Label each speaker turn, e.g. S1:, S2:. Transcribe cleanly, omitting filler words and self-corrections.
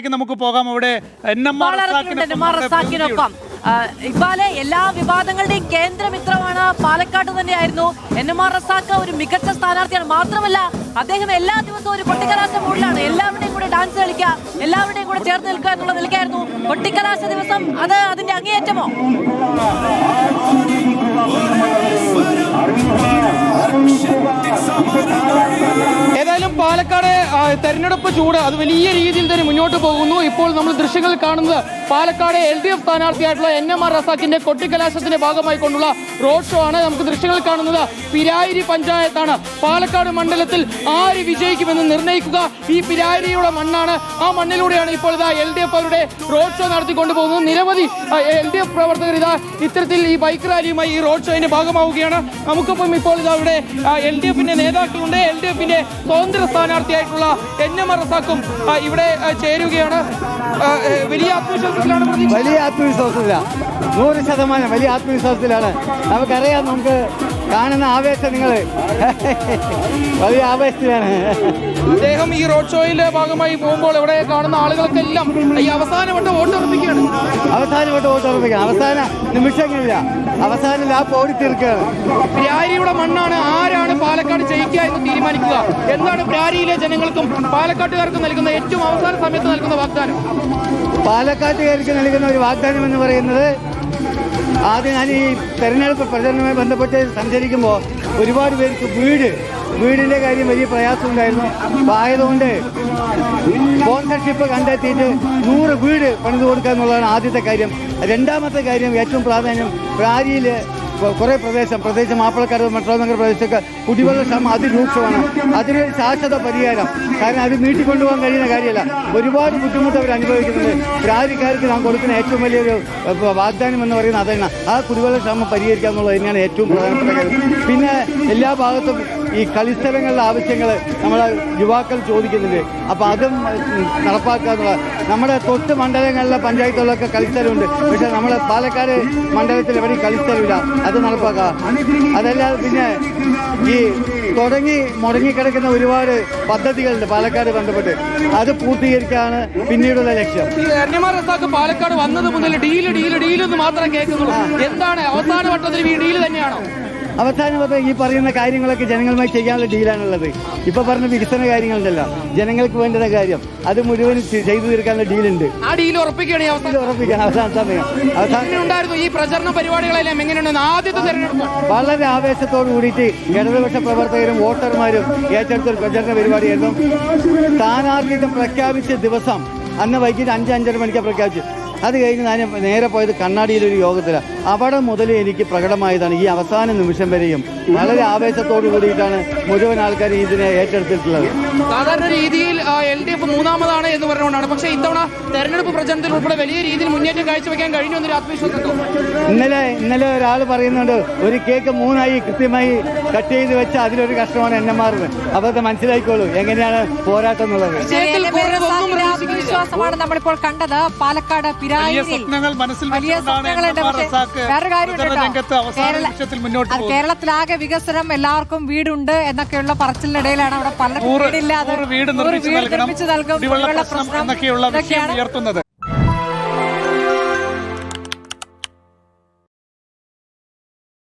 S1: നമുക്ക് പോകാം. അവിടെ
S2: റസാക്കിനൊപ്പം ഇക്ബാലെ എല്ലാ വിവാദങ്ങളുടെയും കേന്ദ്രമിത്രമാണ് പാലക്കാട് തന്നെയായിരുന്നു NMR റസാഖ്. ഒരു മികച്ച സ്ഥാനാർത്ഥിയാണ്. മാത്രമല്ല അദ്ദേഹം എല്ലാ ദിവസവും ഒരു കൊട്ടിക്കലാശ മൂഡിലാണ്. എല്ലാവരുടെയും കൂടെ ഡാൻസ് കളിക്കുക, എല്ലാവരുടെയും കൂടെ ചേർന്ന് നിൽക്കുക എന്നുള്ള നിലയ്ക്കായിരുന്നു കൊട്ടിക്കലാശ ദിവസം. അത് അതിന്റെ അങ്ങേയറ്റമോ?
S3: ഏതായാലും പാലക്കാട് തെരഞ്ഞെടുപ്പ് ചൂട് അത് വലിയ രീതിയിൽ തന്നെ മുന്നോട്ട് പോകുന്നു. ഇപ്പോൾ നമ്മൾ ദൃശ്യങ്ങൾ കാണുന്നത് പാലക്കാട് LDF സ്ഥാനാർത്ഥിയായിട്ടുള്ള NMR റസാഖിന്റെ കൊട്ടിക്കലാശത്തിന്റെ ഭാഗമായി കൊണ്ടുള്ള റോഡ് ഷോ ആണ്. നമുക്ക് ദൃശ്യങ്ങൾ കാണുന്നത് പിരായിരി പഞ്ചായത്താണ്. പാലക്കാട് മണ്ഡലത്തിൽ ആര് വിജയിക്കുമെന്ന് നിർണ്ണയിക്കുക ഈ പിരായിരിയുടെ മണ്ണാണ്. ആ മണ്ണിലൂടെയാണ് ഇപ്പോൾ ഇതാ LDF അവരുടെ റോഡ് ഷോ നടത്തിക്കൊണ്ടു പോകുന്നത്. നിരവധി LDF പ്രവർത്തകർ ഇതാ ഇത്തരത്തിൽ ഈ ബൈക്ക് റാലിയുമായി ഈ റോഡ് ഷോയുടെ ഭാഗമാവുകയാണ്. നമുക്കൊപ്പം ഇപ്പോൾ ഇതാ ഇവിടെ LDFന്റെ നേതാക്കളുണ്ട്. LDFന്റെ സ്വതന്ത്ര സ്ഥാനാർത്ഥിയായിട്ടുള്ള NMR റസാഖും ഇവിടെ ചേരുകയാണ്. വലിയ ആത്മവിശ്വാസത്തിലാണ്.
S4: വലിയ ആത്മവിശ്വാസത്തില്ല, 100% വലിയ ആത്മവിശ്വാസത്തിലാണ്. നമുക്കറിയാം, നമുക്ക് കാണുന്ന ആവേശം, നിങ്ങൾ വലിയ ആവേശത്തിലാണ്.
S3: അദ്ദേഹം ഈ റോഡ് ഷോയിലെ ഭാഗമായി പോകുമ്പോൾ ഇവിടെ കാണുന്ന ആളുകൾക്കെല്ലാം ഈ അവസാനവട്ട വോട്ടുറപ്പിക്കുകയാണ്. അവസാന നിമിഷങ്ങളില്ല, അവസാനം ലാപ്പ് ഓടിത്തീർക്കുകയാണ്. പ്യാരിയുടെ മണ്ണാണ്. ആരാണ് പാലക്കാട് ജയിക്കുക എന്ന് തീരുമാനിക്കുക. എന്താണ് പ്യാരിയിലെ ജനങ്ങൾക്കും പാലക്കാട്ടുകാർക്കും നൽകുന്ന ഏറ്റവും അവസാന സമയത്ത് നൽകുന്ന വാഗ്ദാനം?
S4: പാലക്കാട്ടുകാർക്ക് നൽകുന്ന ഒരു വാഗ്ദാനം എന്ന് പറയുന്നത്, ആദ്യം ഞാൻ ഈ തെരഞ്ഞെടുപ്പ് പ്രചരണവുമായി ബന്ധപ്പെട്ട് സഞ്ചരിക്കുമ്പോൾ ഒരുപാട് പേർക്ക് വീടിൻ്റെ കാര്യം വലിയ പ്രയാസമുണ്ടായിരുന്നു. അപ്പോൾ ആയതുകൊണ്ട് സ്പോൺസർഷിപ്പ് കണ്ടെത്തിയിട്ട് 100 വീട് പണിതു കൊടുക്കുക എന്നുള്ളതാണ് ആദ്യത്തെ കാര്യം. രണ്ടാമത്തെ കാര്യം, ഏറ്റവും പ്രാധാന്യം, പ്രാരിയിൽ കുറേ പ്രദേശം മാപ്പിളക്കാട്, മെട്രോ നഗർ പ്രദേശത്തൊക്കെ കുടിവെള്ള ക്ഷാമം അതിരൂക്ഷമാണ്. അതിന് ശാശ്വത പരിഹാരം, കാരണം അത് നീട്ടിക്കൊണ്ടുപോകാൻ കഴിയുന്ന കാര്യമല്ല. ഒരുപാട് ബുദ്ധിമുട്ട് അവർ അനുഭവിക്കുന്നുണ്ട്. പ്രാരിക്കാർക്ക് നാം കൊടുക്കുന്ന ഏറ്റവും വലിയൊരു വാഗ്ദാനം എന്ന് പറയുന്നത് അതന്നെ. ആ കുടിവെള്ള ക്ഷാമം പരിഹരിക്കുക എന്നുള്ളത് തന്നെയാണ് ഏറ്റവും പ്രധാനപ്പെട്ട കാര്യം. പിന്നെ എല്ലാ ഭാഗത്തും ഈ കളിസ്ഥലങ്ങളുടെ ആവശ്യങ്ങൾ നമ്മളെ യുവാക്കൾ ചോദിക്കുന്നുണ്ട്. അപ്പോൾ അതും നടപ്പാക്കുക എന്നുള്ളത്. നമ്മുടെ തൊട്ട് മണ്ഡലങ്ങളിലെ പഞ്ചായത്തുകളിലൊക്കെ കളിസ്ഥലമുണ്ട്, പക്ഷേ നമ്മളെ പാലക്കാട് മണ്ഡലത്തിൽ എവിടെയും കളിസ്ഥലമില്ല. അത് നടപ്പാക്കുക. അതല്ലാതെ പിന്നെ ഈ മുടങ്ങിക്കിടക്കുന്ന ഒരുപാട് പദ്ധതികളുണ്ട് പാലക്കാട് ബന്ധപ്പെട്ട്, അത് പൂർത്തീകരിക്കാനാണ് പിന്നീടുള്ള ലക്ഷ്യം.
S3: ഈ NMR റസാഖ് പാലക്കാട് വന്നത് മുതൽ ഡീൽ എന്ന് മാത്രം കേൾക്കുന്നുള്ളൂ. എന്താണ് അവസാന വട്ടത്തിൽ ഈ ഡീല് തന്നെയാണോ?
S4: അവസാനം ഈ പറയുന്ന കാര്യങ്ങളൊക്കെ ജനങ്ങളുമായി ചെയ്യാനുള്ള ഡീലാണുള്ളത്. ഇപ്പൊ പറഞ്ഞ വികസന കാര്യങ്ങളുണ്ടല്ലോ, ജനങ്ങൾക്ക് വേണ്ടുന്ന കാര്യം, അത് മുഴുവൻ ചെയ്തു തീർക്കാനുള്ള ഡീലുണ്ട്.
S3: ആ ഡീൽ ഉറപ്പിക്കാൻ
S4: അവസാന സമയം
S3: ഉണ്ടായിരുന്നു. ഈ പ്രചരണ പരിപാടികളെല്ലാം എങ്ങനെയാണ് ആദ്യത്തെ തെരഞ്ഞെടുപ്പ്?
S4: വളരെ ആവേശത്തോടു കൂടിയിട്ട് ഇടതുപക്ഷ പ്രവർത്തകരും വോട്ടർമാരും ഏറ്റെടുത്തൊരു പ്രചരണ പരിപാടിയായിരുന്നു. സ്ഥാനാർത്ഥിത്വം പ്രഖ്യാപിച്ച ദിവസം അന്ന് വൈകിട്ട് 5-5:30 മണിക്ക് പ്രഖ്യാപിച്ചു. അത് കഴിഞ്ഞ് ഞാൻ നേരെ പോയത് കണ്ണാടിയിലൊരു യോഗത്തിലാണ്. അവിടെ മുതൽ എനിക്ക് പ്രകടമായതാണ് ഈ അവസാന നിമിഷം വരെയും വളരെ ആവേശത്തോടു കൂടിയിട്ടാണ് മുഴുവൻ ആൾക്കാർ ഇതിനെ ഏറ്റെടുത്തിട്ടുള്ളത്.
S3: സാധാരണ രീതിയിൽ LDF മൂന്നാമതാണ് എന്ന് പറഞ്ഞുകൊണ്ടാണ്, പക്ഷേ ഇത്തവണ തെരഞ്ഞെടുപ്പ് പ്രചരണത്തിൽ ഉൾപ്പെടെ വലിയ രീതിയിൽ മുന്നേറ്റം കാഴ്ചവെക്കാൻ കഴിഞ്ഞു എന്നൊരു ആത്മവിശ്വാസം.
S4: ഇന്നലെ ഒരാൾ പറയുന്നുണ്ട്, ഒരു കേക്ക് 3 കൃത്യമായി കട്ട് ചെയ്ത് വെച്ചാൽ അതിലൊരു കഷ്ടമാണ് NMR. അതൊക്കെ മനസ്സിലാക്കിക്കോളൂ എങ്ങനെയാണ് പോരാട്ടം എന്നുള്ളത്.
S2: വിശ്വാസമാണ് നമ്മളിപ്പോൾ കണ്ടത്. പാലക്കാട് കേരളത്തിലാകെ വികസനം, എല്ലാവർക്കും വീടുണ്ട് എന്നൊക്കെയുള്ള പറച്ചിലിനിടയിലാണ് അവിടെ പലർക്കും വീടില്ലാതെ വീട് നിർമ്മിച്ചു നൽകും.
S1: എന്നൊക്കെയുള്ള വിഷയം ഉയർത്തുന്നത്.